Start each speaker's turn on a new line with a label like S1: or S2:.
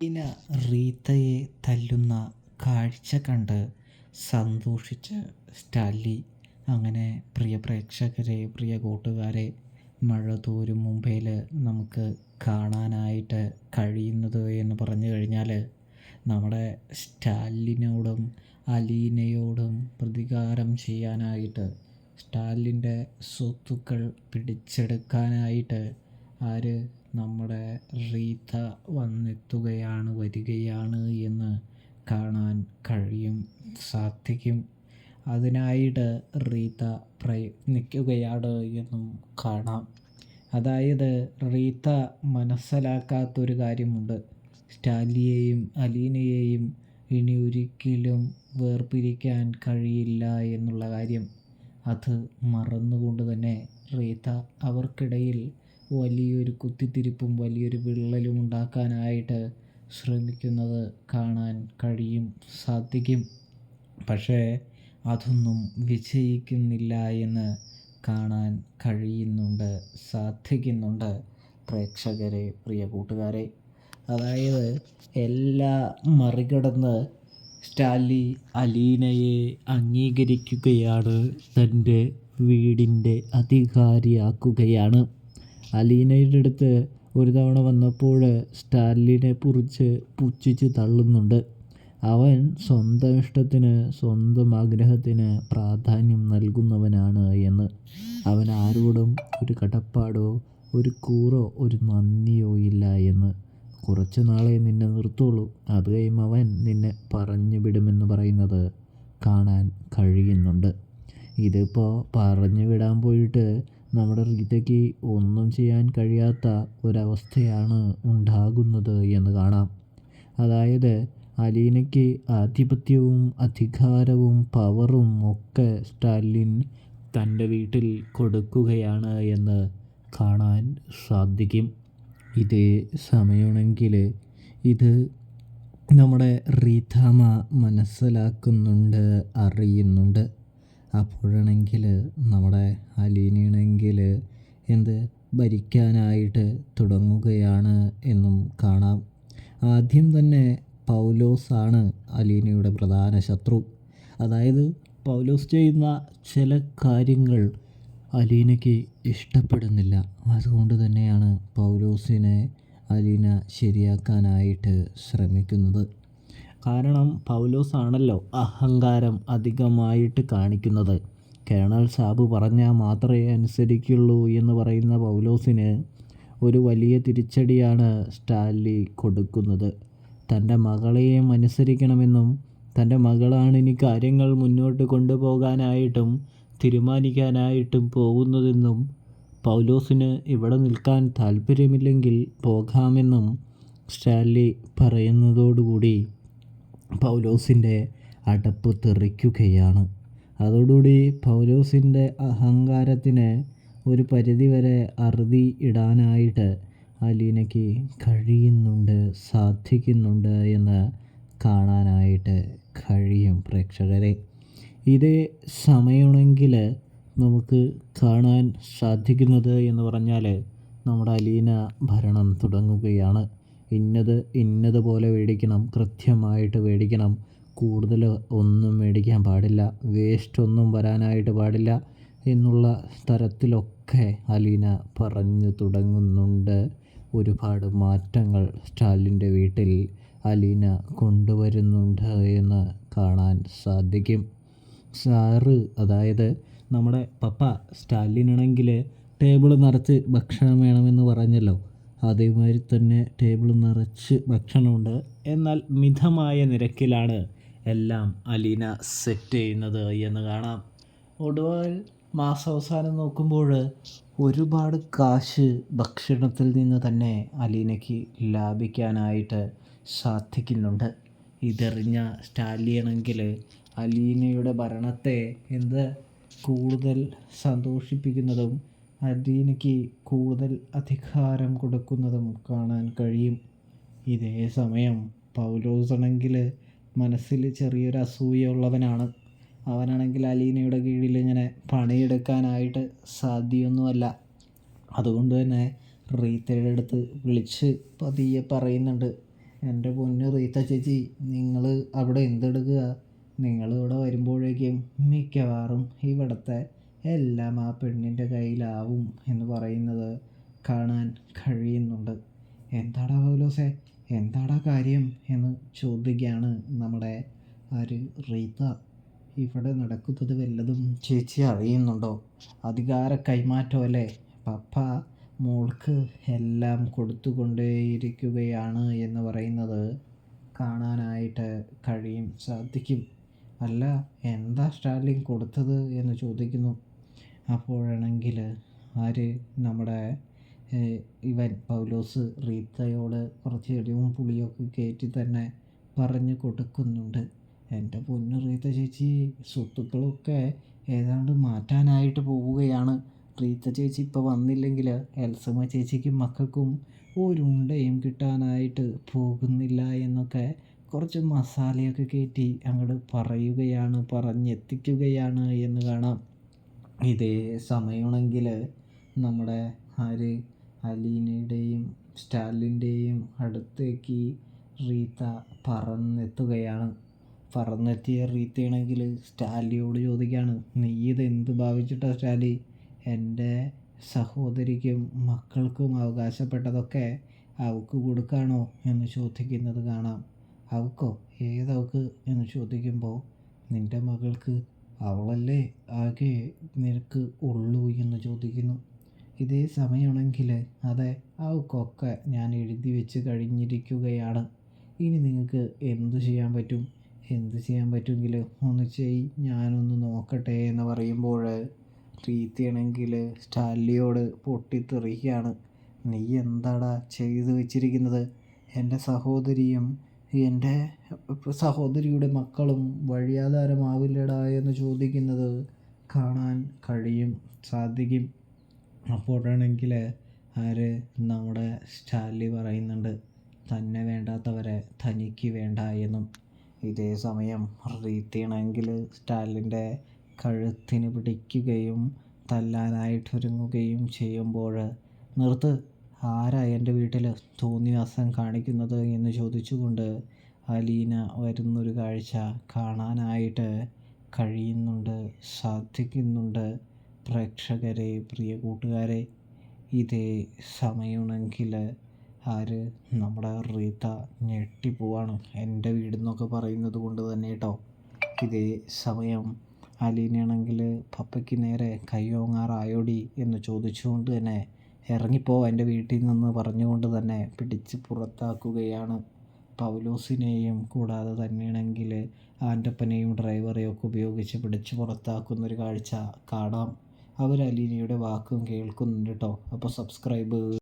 S1: ഇന റീത്തയെ തല്ലുന്ന കാഴ്ച കണ്ട് സന്തോഷിച്ച് സ്റ്റാൻലി. അങ്ങനെ പ്രിയ പ്രേക്ഷകരെ, പ്രിയ കൂട്ടുകാരെ, മഴ തോരും മുമ്പേൽ നമുക്ക് കാണാനായിട്ട് കഴിയുന്നത് എന്ന് പറഞ്ഞു കഴിഞ്ഞാൽ നമ്മുടെ സ്റ്റാലിനോടും അലീനയോടും പ്രതികാരം ചെയ്യാനായിട്ട്, സ്റ്റാലിൻ്റെ സ്വത്തുക്കൾ പിടിച്ചെടുക്കാനായിട്ട് ആര്, നമ്മുടെ റീത്ത വരികയാണ് എന്ന് കാണാൻ സാധിക്കും. അതിനായിട്ട് റീത്ത പ്രയത്നിക്കുകയാണ് എന്നും കാണാം. അതായത് റീത്ത മനസ്സിലാക്കാത്തൊരു കാര്യമുണ്ട്. സ്റ്റാലിയെയും അലീനയെയും ഇനി ഒരിക്കലും വേർപിരിക്കാൻ കഴിയില്ല എന്നുള്ള കാര്യം. അത് മറന്നുകൊണ്ട് തന്നെ റീത്ത അവർക്കിടയിൽ വലിയൊരു കുത്തിത്തിരിപ്പും വലിയൊരു വിള്ളലും ഉണ്ടാക്കാനായിട്ട് ശ്രമിക്കുന്നത് കാണാൻ സാധിക്കും. പക്ഷേ അതൊന്നും വിജയിക്കുന്നില്ല എന്ന് കാണാൻ സാധിക്കുന്നുണ്ട് പ്രേക്ഷകരെ, പ്രിയ കൂട്ടുകാരെ. അതായത് എല്ലാം മറികടന്ന് സ്റ്റാൻലി അലീനയെ അംഗീകരിക്കുകയാണ്, തൻ്റെ വീടിൻ്റെ അധികാരിയാക്കുകയാണ്. അലീനയുടെ അടുത്ത് ഒരു തവണ വന്നപ്പോൾ സ്റ്റാൻലിനെ കുറിച്ച് പുച്ഛിച്ച് തള്ളുന്നുണ്ട്. അവൻ സ്വന്തം ഇഷ്ടത്തിന്, സ്വന്തം ആഗ്രഹത്തിന് പ്രാധാന്യം നൽകുന്നവനാണ് എന്ന്. അവൻ ആരോടും ഒരു കടപ്പാടോ ഒരു കൂറോ ഒരു നന്ദിയോ ഇല്ല എന്ന്. കുറച്ച് നാളെ നിന്നെ നിർത്തുള്ളൂ, അത് കഴിയുമ്പോൾ അവൻ നിന്നെ പറഞ്ഞു വിടുമെന്ന് പറയുന്നത് കാണാൻ കഴിയുന്നുണ്ട്. ഇതിപ്പോൾ പറഞ്ഞു വിടാൻ പോയിട്ട് നമ്മുടെ റീത്തയ്ക്ക് ഒന്നും ചെയ്യാൻ കഴിയാത്ത ഒരവസ്ഥയാണ് ഉണ്ടാകുന്നത് എന്ന് കാണാം. അതായത് അലീനയ്ക്ക് ആധിപത്യവും അധികാരവും പവറും ഒക്കെ സ്റ്റാലിൻ തൻ്റെ വീട്ടിൽ കൊടുക്കുകയാണ് എന്ന് കാണാൻ സാധിക്കും. ഇതേ സമയമാണെങ്കിൽ ഇത് നമ്മുടെ റീത്താമ്മ മനസ്സിലാക്കുന്നുണ്ട്, അറിയുന്നുണ്ട്. അപ്പോഴാണെങ്കിൽ നമ്മുടെ അലീനയാണെങ്കിൽ ഭരിക്കാനായിട്ട് തുടങ്ങുകയാണ് എന്നും കാണാം. ആദ്യം തന്നെ പൗലോസാണ് അലീനയുടെ പ്രധാന ശത്രു. അതായത് പൗലോസ് ചെയ്യുന്ന ചില കാര്യങ്ങൾ അലീനയ്ക്ക് ഇഷ്ടപ്പെടുന്നില്ല. അതുകൊണ്ട് തന്നെയാണ് പൗലോസിനെ അലീന ശരിയാക്കാനായിട്ട് ശ്രമിക്കുന്നത്. കാരണം പൗലോസ് ആണല്ലോ അഹങ്കാരം അധികമായിട്ട് കാണിക്കുന്നത്. കേണൽ സാബ് പറഞ്ഞാൽ മാത്രമേ അനുസരിക്കുള്ളൂ എന്ന് പറയുന്ന പൗലോസിന് ഒരു വലിയ തിരിച്ചടിയാണ് സ്റ്റാൻലി കൊടുക്കുന്നത്. തൻ്റെ മകളെയും അനുസരിക്കണമെന്നും തൻ്റെ മകളാണ് ഇനി കാര്യങ്ങൾ മുന്നോട്ട് കൊണ്ടുപോകാനായിട്ടും തീരുമാനിക്കാനായിട്ടും പോകുന്നതെന്നും പൗലോസിന് ഇവിടെ നിൽക്കാൻ താല്പര്യമില്ലെങ്കിൽ പോകാമെന്നും സ്റ്റാൻലി പറയുന്നതോടുകൂടി പൗലോസിൻ്റെ അടപ്പ് തെറിക്കുകയാണ്. അതോടുകൂടി പൗലോസിൻ്റെ അഹങ്കാരത്തിന് ഒരു പരിധിവരെ അറുതി ഇടാനായിട്ട് അലീനയ്ക്ക് സാധിക്കുന്നുണ്ട് എന്ന് കാണാനായിട്ട് കഴിയും പ്രേക്ഷകരെ. ഇതേ സമയമാണെങ്കിൽ നമുക്ക് കാണാൻ സാധിക്കുന്നത് എന്ന് പറഞ്ഞാൽ നമ്മുടെ അലീന ഭരണം തുടങ്ങുകയാണ്. ഇന്നതുപോലെ മേടിക്കണം, കൃത്യമായിട്ട് മേടിക്കണം, കൂടുതൽ ഒന്നും മേടിക്കാൻ പാടില്ല, വേസ്റ്റ് ഒന്നും വരാനായിട്ട് പാടില്ല എന്നുള്ള തരത്തിലൊക്കെ അലീന പറഞ്ഞു തുടങ്ങുന്നുണ്ട്. ഒരുപാട് മാറ്റങ്ങൾ സ്റ്റാലിൻ്റെ വീട്ടിൽ അലീന കൊണ്ടുവരുന്നുണ്ട് എന്ന് കാണാൻ സാധിക്കും. സാറ്, അതായത് നമ്മുടെ പപ്പ സ്റ്റാലിനാണെങ്കിൽ ടേബിൾ നിറച്ച് ഭക്ഷണം വേണമെന്ന് പറഞ്ഞല്ലോ. അതേമാതിരി തന്നെ ടേബിൾ നിറച്ച് ഭക്ഷണമുണ്ട്. എന്നാൽ മിതമായ നിരക്കിലാണ് എല്ലാം അലീന സെറ്റ് ചെയ്യുന്നത് എന്ന് കാണാം. ഒടുവിൽ മാസാവസാനം നോക്കുമ്പോൾ ഒരുപാട് കാശ് ഭക്ഷണത്തിൽ നിന്ന് തന്നെ അലീനയ്ക്ക് ലാഭിക്കാനായിട്ട് സാധിക്കുന്നുണ്ട്. ഇതെറിഞ്ഞ സ്റ്റാലിനാണെങ്കിൽ അലീനയുടെ ഭരണത്തെ കൂടുതൽ സന്തോഷിപ്പിക്കുന്നതും അലീനയ്ക്ക് കൂടുതൽ അധികാരം കൊടുക്കുന്നതും കാണാൻ കഴിയും. ഇതേ സമയം പൗലോസാണെങ്കിൽ മനസ്സിൽ ചെറിയൊരു അസൂയ ഉള്ളവനാണ്. അവനാണെങ്കിൽ അലീനയുടെ കീഴിൽ ഇങ്ങനെ പണിയെടുക്കാനായിട്ട് സാധ്യമൊന്നുമല്ല. അതുകൊണ്ട് തന്നെ റീത്തയുടെ അടുത്ത് വിളിച്ച് പതിയെ പറയുന്നുണ്ട്, എൻ്റെ പൊന്ന് റീത്ത ചേച്ചി, നിങ്ങൾ അവിടെ എന്തെടുക്കുക? നിങ്ങളിവിടെ വരുമ്പോഴേക്കും മിക്കവാറും ഇവിടുത്തെ എല്ലാം ആ പെണ്ണിൻ്റെ കയ്യിലാവും എന്ന് പറയുന്നത് കാണാൻ കഴിയുന്നുണ്ട്. എന്താടാ പൗലോസേ, എന്താടാ കാര്യം എന്ന് ചോദിക്കുകയാണ് നമ്മുടെ ആര് റീത്ത. ഇവിടെ നടക്കുന്നത് വല്ലതും ചേച്ചി അറിയുന്നുണ്ടോ? അധികാര കൈമാറ്റമല്ലേ? പപ്പ മോൾക്ക് എല്ലാം കൊടുത്തുകൊണ്ടേയിരിക്കുകയാണ് എന്ന് പറയുന്നത് കാണാനായിട്ട് സാധിക്കും. അല്ല, എന്താ സ്റ്റാലിൻ കൊടുത്തത് എന്ന് ചോദിക്കുന്നു. അപ്പോഴാണെങ്കിൽ ആര് നമ്മുടെ ഇവൻ പൗലോസ് റീത്തയോട് കുറച്ച് എരിവും പുളിയൊക്കെ കയറ്റി തന്നെ പറഞ്ഞു കൊടുക്കുന്നുണ്ട്. എൻ്റെ പൊന്നു റീത്ത ചേച്ചി, സ്വത്തുക്കളൊക്കെ ഏതാണ്ട് മാറ്റാനായിട്ട് പോവുകയാണ്. റീത്ത ചേച്ചി ഇപ്പോൾ വന്നില്ലെങ്കിൽ എൽസമ്മ ചേച്ചിക്കും മക്കൾക്കും ഒരുണ്ടയും കിട്ടാനായിട്ട് പോകുന്നില്ല എന്നൊക്കെ കുറച്ച് മസാലയൊക്കെ കയറ്റി അങ്ങോട്ട് പറഞ്ഞെത്തിക്കുകയാണ് എന്ന് കാണാം. ഇതേ സമയമാണെങ്കിൽ നമ്മുടെ ആര് അലീനയുടെയും സ്റ്റാലിൻ്റെയും അടുത്തേക്ക് റീത്ത പറന്നെത്തിയ റീത്തയാണെങ്കിൽ സ്റ്റാലിയോട് ചോദിക്കുകയാണ്, നീ ഇതെന്ത് ഭാവിച്ചിട്ടാണ് സ്റ്റാലി എൻ്റെ സഹോദരിക്കും മക്കൾക്കും അവകാശപ്പെട്ടതൊക്കെ അവൾക്ക് കൊടുക്കാണോ എന്ന് ചോദിക്കുന്നത് കാണാം. അവൾക്കോ? ഏതവൾക്ക് എന്ന് ചോദിക്കുമ്പോൾ, നിൻ്റെ മകൾക്ക് അവളല്ലേ ആകെ നിനക്ക് ഉള്ളൂ എന്ന് ചോദിക്കുന്നു. ഇതേ സമയമാണെങ്കിൽ അതെ, അവൾക്കൊക്കെ ഞാൻ എഴുതി വെച്ച് കഴിഞ്ഞിരിക്കുകയാണ്. ഇനി നിങ്ങൾക്ക് എന്ത് ചെയ്യാൻ പറ്റുമെങ്കിൽ ഒന്ന് ഞാനൊന്ന് നോക്കട്ടെ എന്ന് പറയുമ്പോൾ റീത്തയാണെങ്കിൽ സ്റ്റാലിയോട് പൊട്ടിത്തെറിക്കുകയാണ്. നീ എന്താടാ ചെയ്തു വെച്ചിരിക്കുന്നത്? എൻ്റെ സഹോദരിയും എൻ്റെ സഹോദരിയുടെ മക്കളും വഴിയാധാരമാവില്ലടാ എന്ന് ചോദിക്കുന്നത് കാണാൻ സാധിക്കും. അപ്പോഴാണെങ്കിൽ ആര് നമ്മുടെ സ്റ്റാലി പറയുന്നുണ്ട്, തന്നെ വേണ്ടാത്തവരെ തനിക്ക് വേണ്ട എന്നും. ഇതേ സമയം റീത്തയാണെങ്കിൽ സ്റ്റാലിൻ്റെ കഴുത്തിന് പിടിക്കുകയും തല്ലാനായിട്ടൊരുങ്ങുകയും ചെയ്യുമ്പോൾ, നിർത്ത്, ആരാ എൻ്റെ വീട്ടിൽ തോന്നിവാസം കാണിക്കുന്നത് എന്ന് ചോദിച്ചുകൊണ്ട് അലീന വരുന്നൊരു കാഴ്ച കാണാനായിട്ട് സാധിക്കുന്നുണ്ട്. പ്രേക്ഷകരെ, പ്രിയ കൂട്ടുകാരെ, ഇതേ സമയമാണെങ്കിൽ ആര് നമ്മുടെ റീത്ത ഞെട്ടിപ്പോവാണ്. എൻ്റെ വീടെന്നൊക്കെ പറയുന്നത് കൊണ്ട് തന്നെ കേട്ടോ. ഇതേ സമയം അലീനയാണെങ്കിൽ പപ്പയ്ക്ക് നേരെ കൈയോങ്ങാറായോടി എന്ന് ചോദിച്ചുകൊണ്ട് തന്നെ ഇറങ്ങിപ്പോ എൻ്റെ വീട്ടിൽ നിന്ന് പറഞ്ഞുകൊണ്ട് തന്നെ പിടിച്ച് പുറത്താക്കുകയാണ്. പൗലോസിനെയും കൂടാതെ തന്നെയാണെങ്കിൽ ആൻ്റപ്പനെയും ഡ്രൈവറെയും ഒക്കെ ഉപയോഗിച്ച് പിടിച്ച് പുറത്താക്കുന്നൊരു കാഴ്ച കാണാം. അവർ അലീനയുടെ വാക്കും കേൾക്കുന്നുണ്ട് കേട്ടോ. അപ്പോൾ സബ്സ്ക്രൈബ്